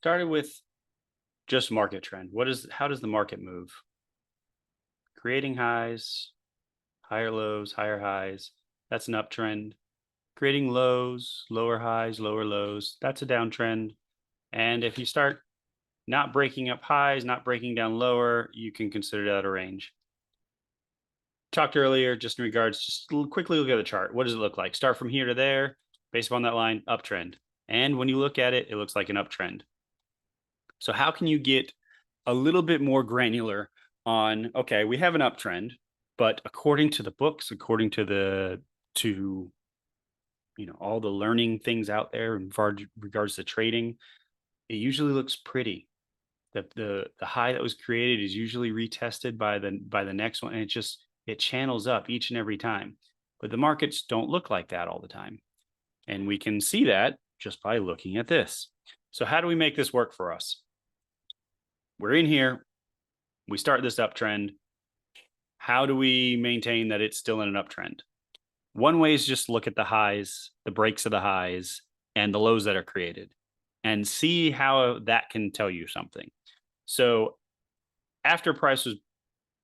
Started with just market trend. How does the market move? Creating highs, higher lows, higher highs. That's an uptrend. Creating lows, lower highs, lower lows. That's a downtrend. And if you start not breaking up highs, not breaking down lower, you can consider that a range. Talked earlier just in regards, just quickly look at the chart. What does it look like? Start from here to there, based upon that line, uptrend. And when you look at it, it looks like an uptrend. So how can you get a little bit more granular on, okay, we have an uptrend, but according to the books, according to all the learning things out there in regards to trading, it usually looks pretty. The high that was created is usually retested by the next one, and it channels up each and every time. But the markets don't look like that all the time. And we can see that just by looking at this. So how do we make this work for us? We're in here, we start this uptrend. How do we maintain that it's still in an uptrend? One way is just look at the highs, the breaks of the highs, and the lows that are created, and see how that can tell you something. So after prices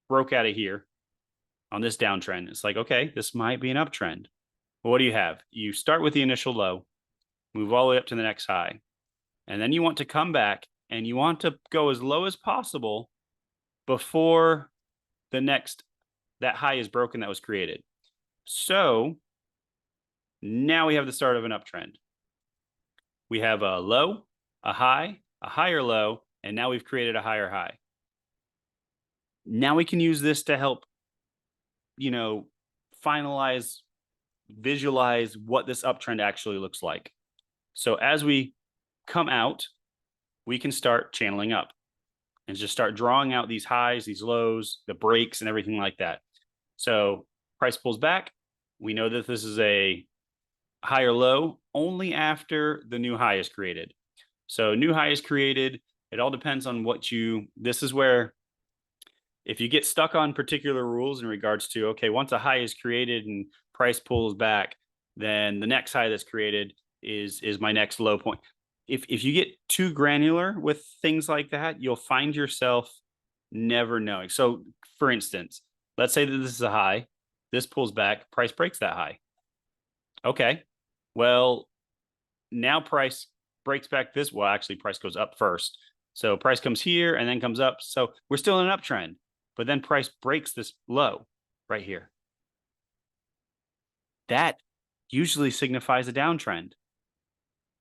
broke out of here on this downtrend, it's like, okay, this might be an uptrend. Well, what do you have? You start with the initial low, move all the way up to the next high, and then you want to come back and you want to go as low as possible before that high is broken that was created. So now we have the start of an uptrend. We have a low, a high, a higher low, and now we've created a higher high. Now we can use this to help, finalize, visualize what this uptrend actually looks like. So as we come out, we can start channeling up and just start drawing out these highs, these lows, the breaks, and everything like that. So price pulls back. We know that this is a higher low only after the new high is created. So new high is created. It all depends on this is where if you get stuck on particular rules in regards to, okay, once a high is created and price pulls back, then the next high that's created is my next low point. If you get too granular with things like that, you'll find yourself never knowing. So for instance, let's say that this is a high, this pulls back, price breaks that high. Okay, well, now price breaks back this. Well, actually, price goes up first. So price comes here and then comes up. So we're still in an uptrend, but then price breaks this low right here. That usually signifies a downtrend.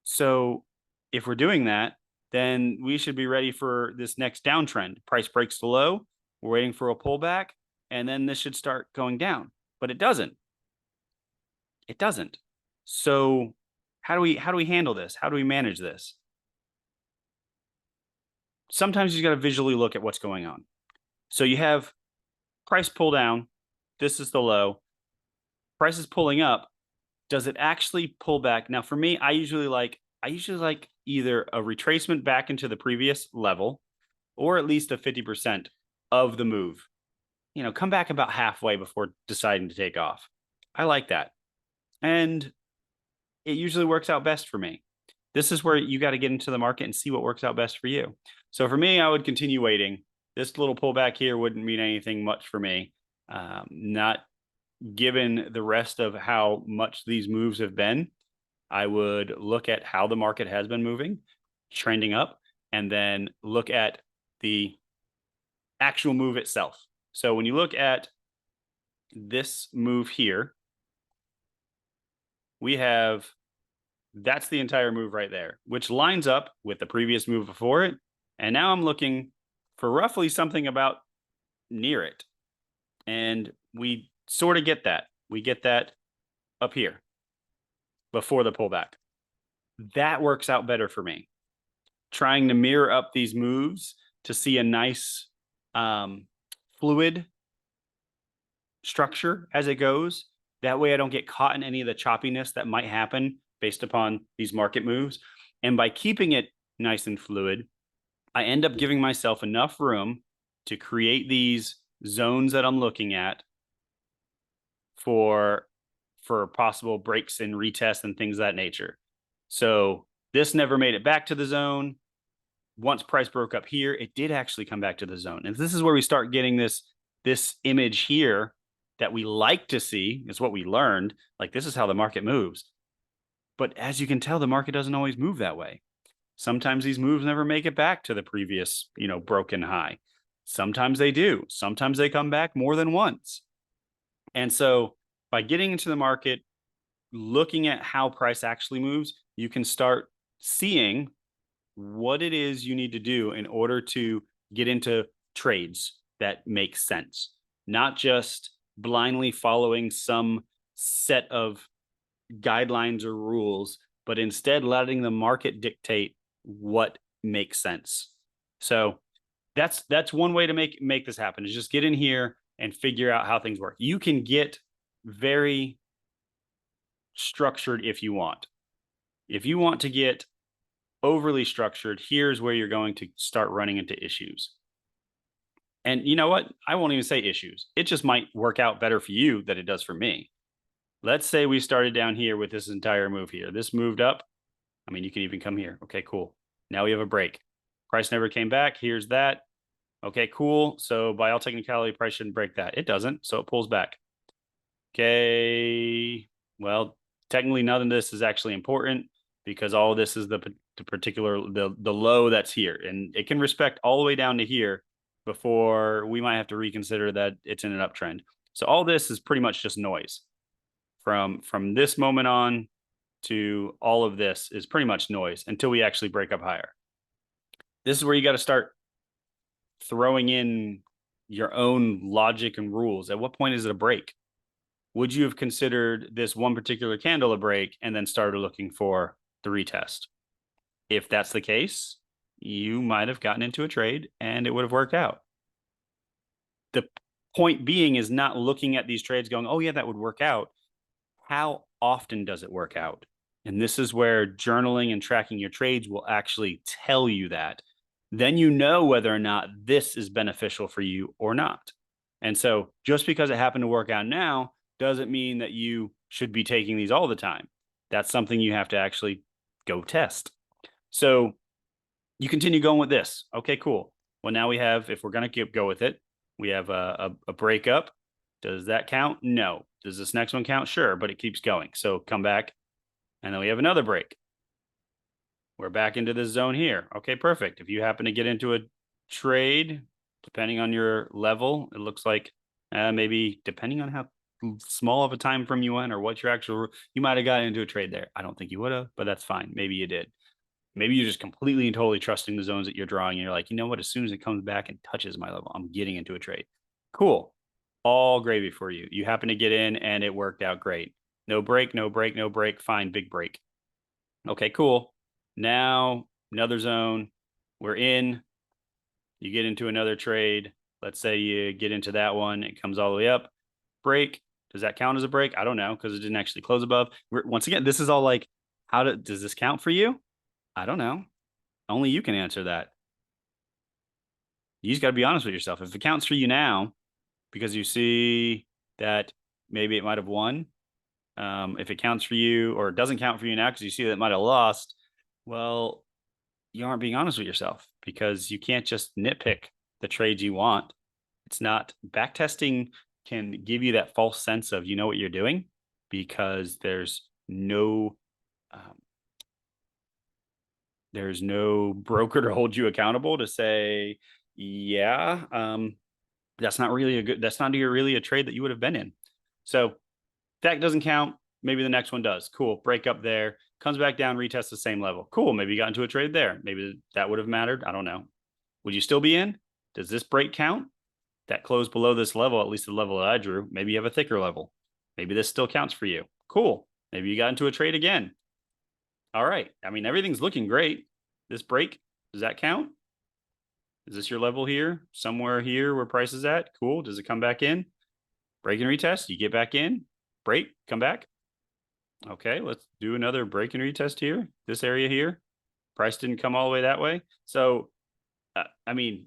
So if we're doing that, then we should be ready for this next downtrend. Price breaks the low, we're waiting for a pullback, and then this should start going down. But it doesn't. It doesn't. So how do we handle this? How do we manage this? Sometimes you got to visually look at what's going on. So you have price pull down. This is the low. Price is pulling up. Does it actually pull back? Now, for me, I usually like either a retracement back into the previous level or at least a 50% of the move. Come back about halfway before deciding to take off. I like that. And it usually works out best for me. This is where you got to get into the market and see what works out best for you. So for me, I would continue waiting. This little pullback here wouldn't mean anything much for me. Not given the rest of how much these moves have been. I would look at how the market has been moving, trending up, and then look at the actual move itself. So when you look at this move here, that's the entire move right there, which lines up with the previous move before it. And now I'm looking for roughly something about near it. And we sort of get that. We get that up here before the pullback. That works out better for me. Trying to mirror up these moves to see a nice fluid structure as it goes. That way I don't get caught in any of the choppiness that might happen based upon these market moves. And by keeping it nice and fluid, I end up giving myself enough room to create these zones that I'm looking at for possible breaks and retests and things of that nature. So this never made it back to the zone. once price broke up here, it did actually come back to the zone. And this is where we start getting this image here that we like to see. Is what we learned. Like, this is how the market moves. But as you can tell, the market doesn't always move that way. Sometimes these moves never make it back to the previous, broken high. Sometimes they do. Sometimes they come back more than once. And so by getting into the market, looking at how price actually moves, you can start seeing what it is you need to do in order to get into trades that make sense, not just blindly following some set of guidelines or rules, but instead letting the market dictate what makes sense. So that's one way to make this happen, is just get in here and figure out how things work. You can get very structured if you want. If you want to get overly structured, here's where you're going to start running into issues. And you know what? I won't even say issues. It just might work out better for you than it does for me. Let's say we started down here with this entire move here. This moved up. I mean, you can even come here. Okay, cool. Now we have a break. Price never came back. Here's that. Okay, cool. So by all technicality, price shouldn't break that. It doesn't, so it pulls back. Okay, well, technically none of this is actually important because all of this is the particular, the low that's here. And it can respect all the way down to here before we might have to reconsider that it's in an uptrend. So all this is pretty much just noise. From this moment on to all of this is pretty much noise until we actually break up higher. This is where you got to start throwing in your own logic and rules. At what point is it a break? Would you have considered this one particular candle a break and then started looking for the retest? If that's the case, you might have gotten into a trade and it would have worked out. The point being is not looking at these trades going, oh yeah, that would work out. How often does it work out? And this is where journaling and tracking your trades will actually tell you that. Then you know whether or not this is beneficial for you or not. And so just because it happened to work out now doesn't mean that you should be taking these all the time. That's something you have to actually go test. So you continue going with this. Okay, cool. Well, now we have, if we're going to go with it, we have a breakup. Does that count? No. Does this next one count? Sure, but it keeps going. So come back, and then we have another break. We're back into this zone here. Okay, perfect. If you happen to get into a trade, depending on your level, it looks like maybe depending on how small of a time frame you went or what your actual, you might have gotten into a trade there. I don't think you would have, but that's fine. Maybe you did. Maybe you're just completely and totally trusting the zones that you're drawing. And you're like, you know what? As soon as it comes back and touches my level, I'm getting into a trade. Cool. All gravy for you. You happen to get in and it worked out great. No break, no break, no break. Fine, big break. Okay, cool. Now, another zone. We're in. You get into another trade. Let's say you get into that one. It comes all the way up. Break. Does that count as a break? I don't know because it didn't actually close above. Once again, this is all like, does this count for you? I don't know. Only you can answer that. You just got to be honest with yourself. If it counts for you now, because you see that maybe it might have won, if it counts for you or it doesn't count for you now because you see that it might have lost, well, you aren't being honest with yourself because you can't just nitpick the trades you want. It's not, backtesting can give you that false sense of you know what you're doing because there's no broker to hold you accountable to say, yeah, that's not really a trade that you would have been in. So that doesn't count. Maybe the next one does. Cool. Break up there, comes back down, retest the same level. Cool. Maybe you got into a trade there. Maybe that would have mattered. I don't know. Would you still be in? Does this break count? That closed below this level, at least the level that I drew. Maybe you have a thicker level. Maybe this still counts for you. Cool. Maybe you got into a trade again. All right. I mean, everything's looking great. This break, does that count? Is this your level here? Somewhere here where price is at? Cool. Does it come back in? Break and retest. You get back in. Break, come back. Okay, let's do another break and retest here. This area here. Price didn't come all the way that way. So, I mean,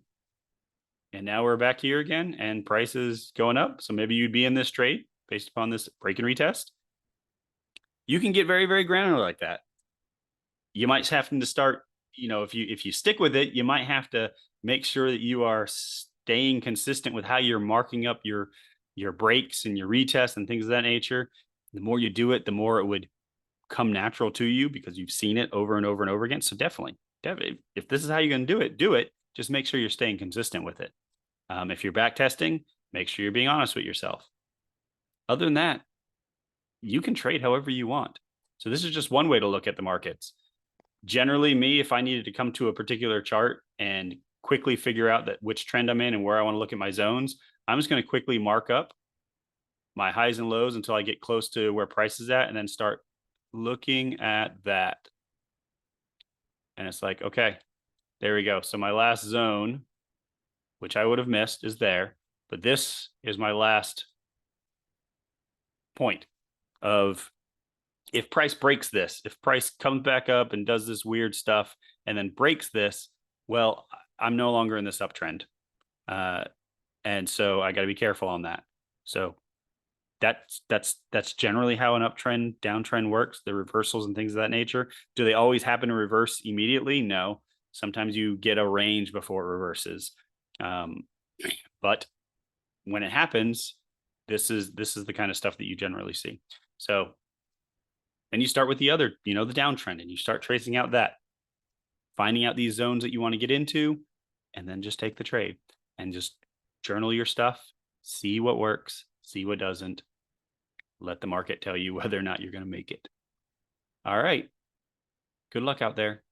and now we're back here again and price is going up. So maybe you'd be in this trade based upon this break and retest. You can get very, very granular like that. You might have to start if you stick with it, you might have to make sure that you are staying consistent with how you're marking up your breaks and your retests and things of that nature. The more you do it, the more it would come natural to you because you've seen it over and over and over again. So definitely, if this is how you're going to do it, do it. Just make sure you're staying consistent with it. If you're back testing, make sure you're being honest with yourself. Other than that, you can trade however you want. So this is just one way to look at the markets. Generally, me, if I needed to come to a particular chart and quickly figure out that which trend I'm in and where I want to look at my zones, I'm just going to quickly mark up my highs and lows until I get close to where price is at and then start looking at that. And it's like, okay, there we go. So my last zone, which I would have missed, is there. But this is my last point of if price breaks this, if price comes back up and does this weird stuff and then breaks this, well, I'm no longer in this uptrend. And so I got to be careful on that. So that's generally how an uptrend, downtrend works, the reversals and things of that nature. Do they always happen to reverse immediately? No. Sometimes you get a range before it reverses. But when it happens, this is the kind of stuff that you generally see. So then you start with the other, the downtrend, and you start tracing out that, finding out these zones that you want to get into, and then just take the trade and just journal your stuff, see what works, see what doesn't. Let the market tell you whether or not you're going to make it. All right. Good luck out there.